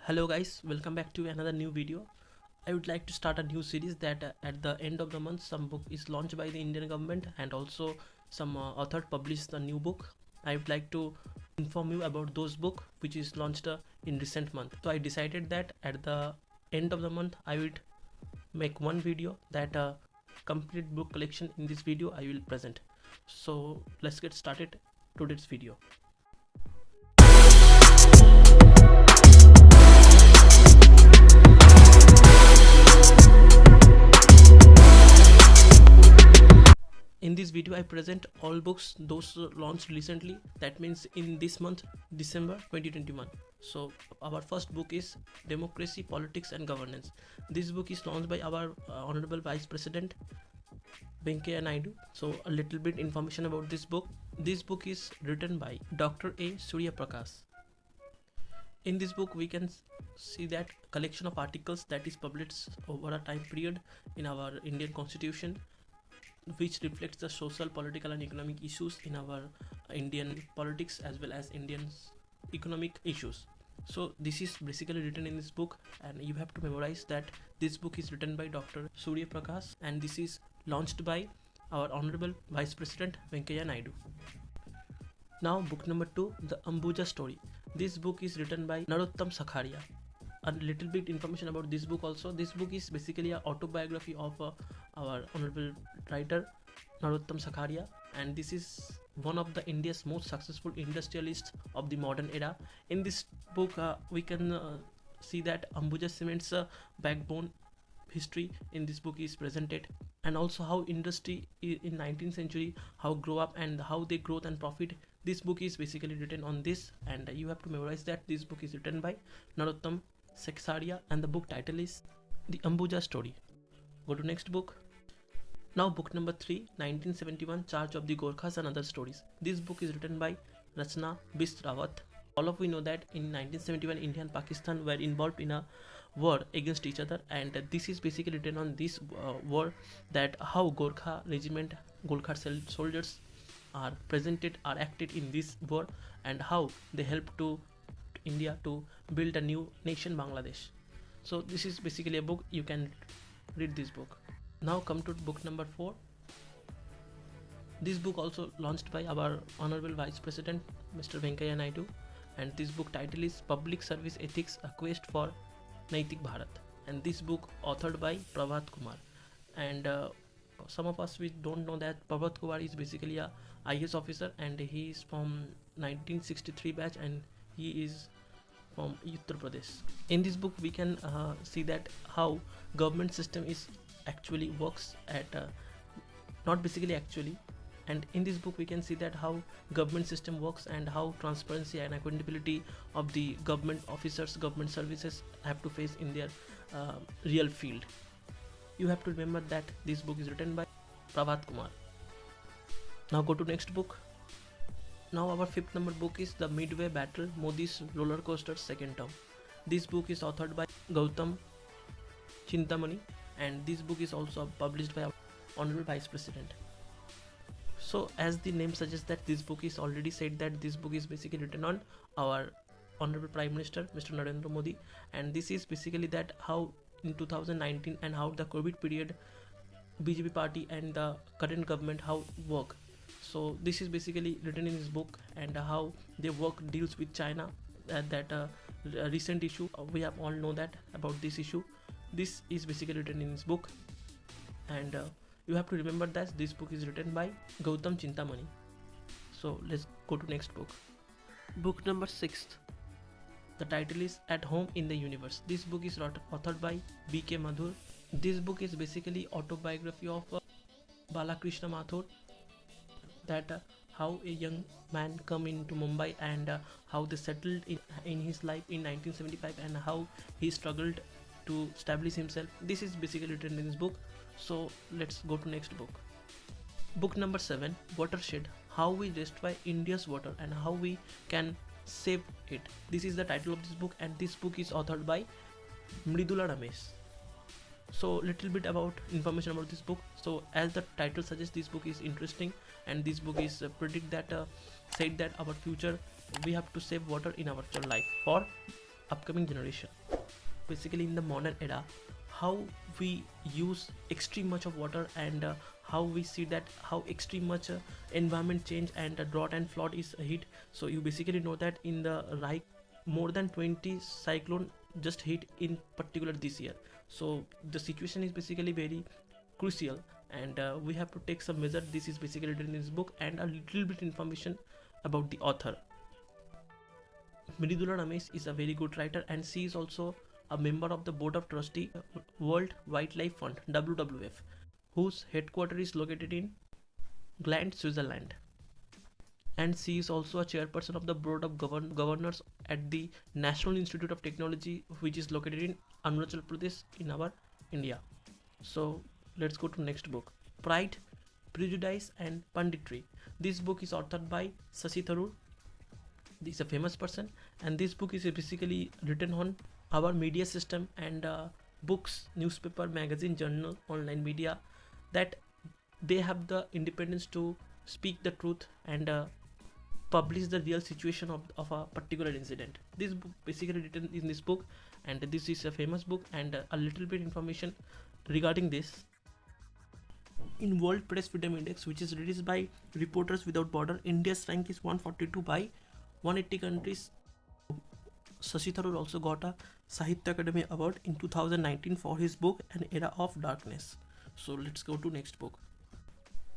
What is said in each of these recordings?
Hello guys, welcome back to another new video. I would like to start a new series that at the end of the month some book is launched by the Indian government and also some author published a new book. I would like to inform you about those book which is launched in recent month. So I decided that at the end of the month I would make one video that complete book collection in this video I will present. So let's get started today's video. In this video I present all books those launched recently, that means in this month December 2021. So our first book is Democracy, Politics and Governance. This book is launched by our Honorable Vice President Venkaiah Naidu. So a little bit information about this book. This book is written by Dr. A. Surya Prakash. In this book we can see that collection of articles that is published over a time period in our Indian Constitution, which reflects the social, political and economic issues in our Indian politics as well as Indian economic issues. So this is basically written in this book, and you have to memorize that this book is written by Dr. Surya Prakash and this is launched by our Honorable Vice President Venkaiah Naidu. Now book number 2, The Ambuja Story. This book is written by Narottam Sakharia. A little bit information about this book also. This book is basically an autobiography of our honorable writer Narottam Sakharia, and this is one of the India's most successful industrialists of the modern era. In this book we can see that Ambuja Cement's backbone history in this book is presented, and also how industry in 19th century how grow up and how they growth and profit. This book is basically written on this, and you have to memorize that this book is written by Narottam Sakharia and the book title is The Ambuja Story. Go to next book. Now book number 3, 1971, Charge of the Gorkhas and Other Stories. This book is written by Rachna Bisht Rawat. All of we know that in 1971 India and Pakistan were involved in a war against each other, and this is basically written on this war, that how Gorkha regiment, Gorkha soldiers are acted in this war, and how they helped to India to build a new nation, Bangladesh. So this is basically a book, you can read this book. Now come to book number 4. This book also launched by our Honorable Vice President Mr. Venkaiah Naidu, and this book title is Public Service Ethics, A Quest for Naitik Bharat, and this book authored by Prabhat Kumar. And some of us we don't know that Prabhat Kumar is basically a IAS officer, and he is from 1963 batch, and he is from Uttar Pradesh. In this book we can see that how government system is actually works at not basically actually, and in this book we can see that how government system works and how transparency and accountability of the government officers, government services have to face in their real field. You have to remember that this book is written by Prabhat Kumar. Now go to next book. Now our 5th number book is The Midway Battle, Modi's Rollercoaster Second Term. This book is authored by Gautam Chintamani, and this book is also published by our Honorable Vice President. So as the name suggests that this book is already said that this book is basically written on our Honorable Prime Minister Mr. Narendra Modi, and this is basically that how in 2019 and how the COVID period BJP party and the current government how work. So this is basically written in this book, and how their work deals with China, that recent issue. We have all know that about this issue. This is basically written in this book, and you have to remember that this book is written by Gautam Chintamani. So let's go to next book. Book number 6. The title is At Home in the Universe. This book is authored by B.K. Madhur. This book is basically autobiography of Balakrishna Mathur, that how a young man come into Mumbai and how they settled in his life in 1975 and how he struggled to establish himself. This is basically written in this book. So let's go to next book. Book number 7, Watershed, How We Destroy India's Water and How We Can Save It. This is the title of this book, and this book is authored by Mridula Ramesh. So little bit about information about this book. So as the title suggests, this book is interesting, and this book is said that our future we have to save water in our life for upcoming generation. Basically in the modern era, how we use extreme much of water, and how we see that how extreme much environment change and drought and flood is hit. So you basically know that in the right, more than 20 cyclone just hit in particular this year. So the situation is basically very crucial, and we have to take some measure. This is basically written in this book, and a little bit information about the author. Mridula Ramesh is a very good writer, and she is also a member of the board of trustee World Wildlife Fund WWF, whose headquarters is located in Gland, Switzerland. And she is also a chairperson of the board of governors at the National Institute of Technology, which is located in Arunachal Pradesh in our India. So let's go to next book, Pride, Prejudice and Punditry. This book is authored by Shashi Tharoor. This is a famous person, and this book is basically written on our media system and books, newspaper, magazine, journal, online media, that they have the independence to speak the truth and publish the real situation of a particular incident. This book basically written in this book, and this is a famous book, and a little bit information regarding this. In World Press Freedom Index, which is released by Reporters Without Border, India's rank is 142 by 180 countries. Shashi Tharoor also got a Sahitya Academy Award in 2019 for his book An Era of Darkness. So let's go to next book.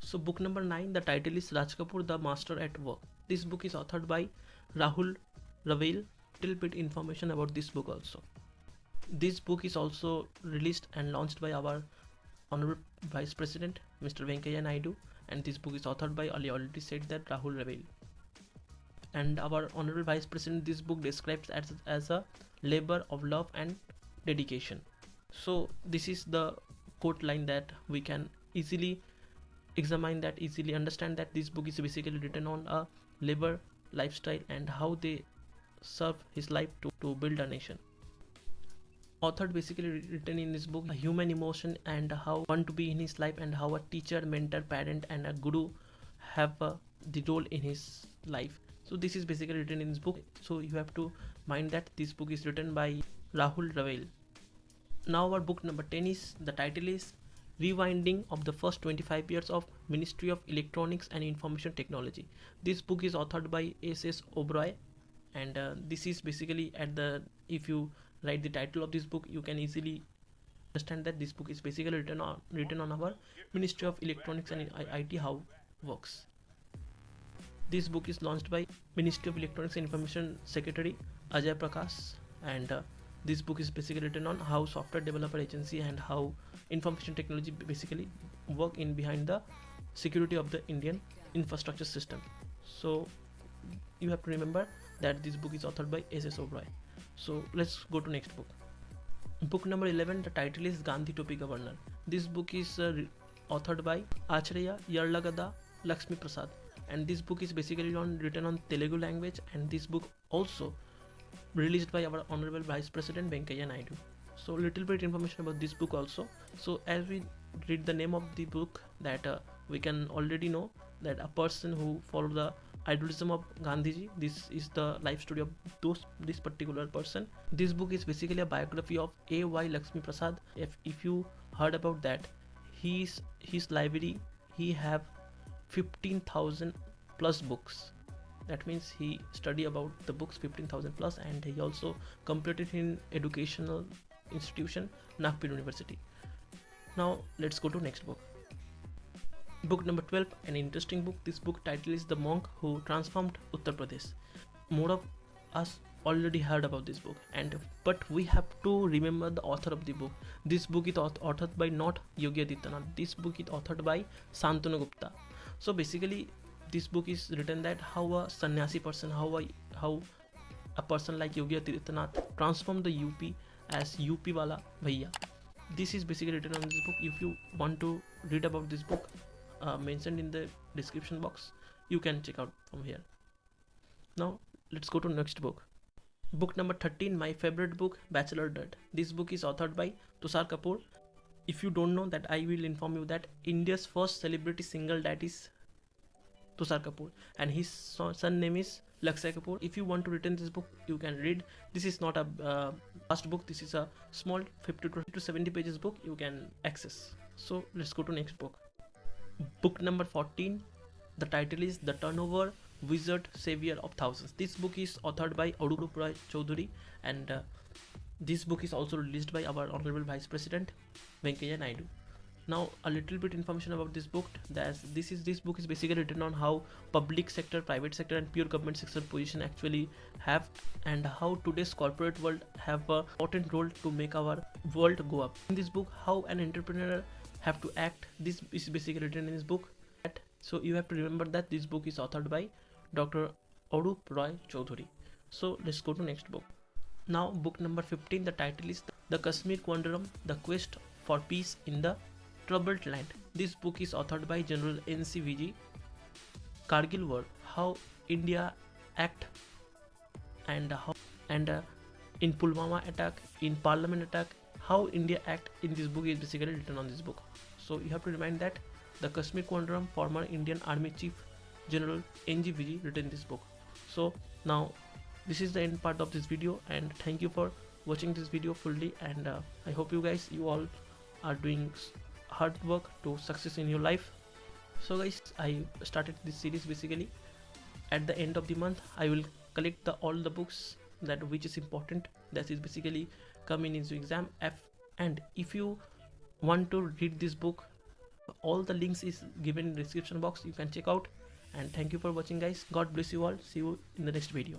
So book number 9, the title is Raj Kapoor, the Master at Work. This book is authored by Rahul Ravel. Little bit information about this book also. This book is also released and launched by our Honorable Vice President Mr. Venkaiah Naidu, and this book is authored by, I already said that, Rahul Ravel. And our Honorable Vice President, this book describes as a labor of love and dedication. So this is the quote line that we can easily examine, that easily understand that this book is basically written on a labor lifestyle and how they serve his life to build a nation. Author basically written in this book a human emotion and how one to be in his life, and how a teacher, mentor, parent and a guru have the role in his life. So this is basically written in this book. So you have to mind that this book is written by Rahul Ravel. Now our book number 10 is, the title is Rewinding of the First 25 Years of Ministry of Electronics and Information Technology. This book is authored by S.S. Oberoi, and this is basically if you write the title of this book, you can easily understand that this book is basically written on our Ministry of Electronics and IT, how works. This book is launched by Ministry of Electronics and Information Secretary Ajay Prakash, and this book is basically written on how software developer agency and how information technology basically work in behind the security of the Indian infrastructure system. So you have to remember that this book is authored by S.S. Oberoi. So let's go to next book. Book number 11, the title is Gandhi Topi Governor. This book is authored by Acharya Yarlagada Lakshmi Prasad, and this book is basically written on Telugu language, and this book also released by our Honorable Vice President Venkaiah Naidu. So little bit information about this book also. So as we read the name of the book, that we can already know that a person who followed the idealism of Gandhiji, this is the life story of this particular person. This book is basically a biography of A.Y. Lakshmi Prasad. If you heard about that, his library, he have 15,000 plus books. That means he study about the books 15,000 plus, and he also completed in educational institution Nagpur University. Now let's go to next book. Book number 12, an interesting book. This book title is The Monk Who Transformed Uttar Pradesh. More of us already heard about this book, but we have to remember the author of the book. This book is authored by not Yogi Adityanath. This book is authored by Santanu Gupta. So basically this book is written that how a sannyasi person, how a person like Yogi Adityanath transformed the UP as UP wala bhaiya. This is basically written on this book. If you want to read about this book, mentioned in the description box, you can check out from here. Now let's go to next book. Book number 13, my favorite book, Bachelor Dirt. This book is authored by Tushar Kapoor. If you don't know that, I will inform you that India's first celebrity single, that is Tushar Kapoor, and his son name is Lakshay Kapoor. If you want to return this book, you can read. This is not a fast book. This is a small 50 to 70 pages book you can access. So let's go to next book. Book number 14. The title is The Turnover Wizard Savior of Thousands. This book is authored by Arup Roy Choudhury, and this book is also released by our Honorable Vice President Venkaiah Naidu. Now a little bit information about this book. This book is basically written on how public sector, private sector and pure government sector position actually have, and how today's corporate world have a important role to make our world go up. In this book, how an entrepreneur have to act, this is basically written in this book. So you have to remember that this book is authored by Dr. Arup Roy Choudhury. So let's go to next book. Now book number 15. The title is The Kashmir Quantum, The Quest for Peace in the Troubled Land. This book is authored by General NCVG. Kargil War, how India act, and in Pulwama attack, in Parliament attack, how India act in this book is basically written on this book. So you have to remind that the Kashmir Quantum, former Indian Army Chief General NGVG written this book. So now this is the end part of this video, and thank you for watching this video fully, and I hope you all are doing hard work to success in your life. So guys, I started this series basically at the end of the month. I will collect all the books that which is important, that is basically coming into exam F. And if you want to read this book, all the links is given in the description box, you can check out. And thank you for watching guys. God bless you all. See you in the next video.